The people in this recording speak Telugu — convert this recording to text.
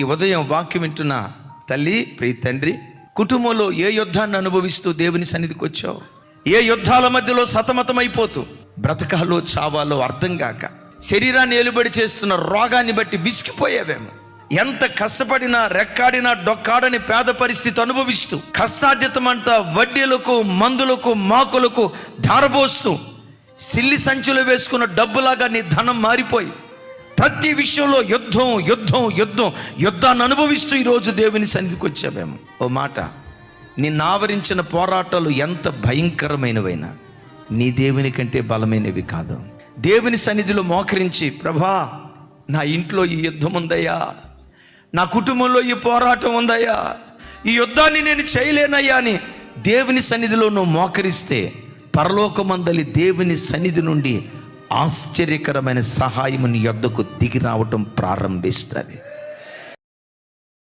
ఈ ఉదయం వాక్యం వింటున్న తల్లి, ప్రియ తండ్రి, కుటుంబంలో ఏ యుద్ధాన్ని అనుభవిస్తూ దేవుని సన్నిధికి వచ్చావు? ఏ యుద్ధాల మధ్యలో సతమతమైపోతూ బ్రతకాలో చావాలో అర్థం కాక శరీరాన్ని ఏలుబడి చేస్తున్న రోగాన్ని బట్టి విసిగిపోయేవేమో. ఎంత కష్టపడినా రెక్కాడినా డొక్కాడని పేద పరిస్థితి అనుభవిస్తూ కష్టార్జితమంతా వడ్డీలకు, మందులకు, మాకులకు ధారపోస్తూ సిల్లి సంచులు వేసుకున్న డబ్బులాగా నీ ధనం మారిపోయి ప్రతి విషయంలో యుద్ధం యుద్ధం యుద్ధం యుద్ధాన్ని అనుభవిస్తూ ఈరోజు దేవుని సన్నిధికి వచ్చావేమో. ఓ మాట, నిన్ను ఆవరించిన పోరాటాలు ఎంత భయంకరమైనవైనా నీ దేవుని కంటే బలమైనవి కాదు. దేవుని సన్నిధిలో మోకరించి, ప్రభా నా ఇంట్లో ఈ యుద్ధం ఉందయ్యా, నా కుటుంబంలో ఈ పోరాటం ఉందయ్యా, ఈ యుద్ధాన్ని నేను చేయలేనయ్యా అని దేవుని సన్నిధిలో నువ్వు మోకరిస్తే పరలోకమందలి దేవుని సన్నిధి నుండి ఆశ్చర్యకరమైన సహాయం నీ యొద్దకు దిగి రావటం ప్రారంభిస్తుంది.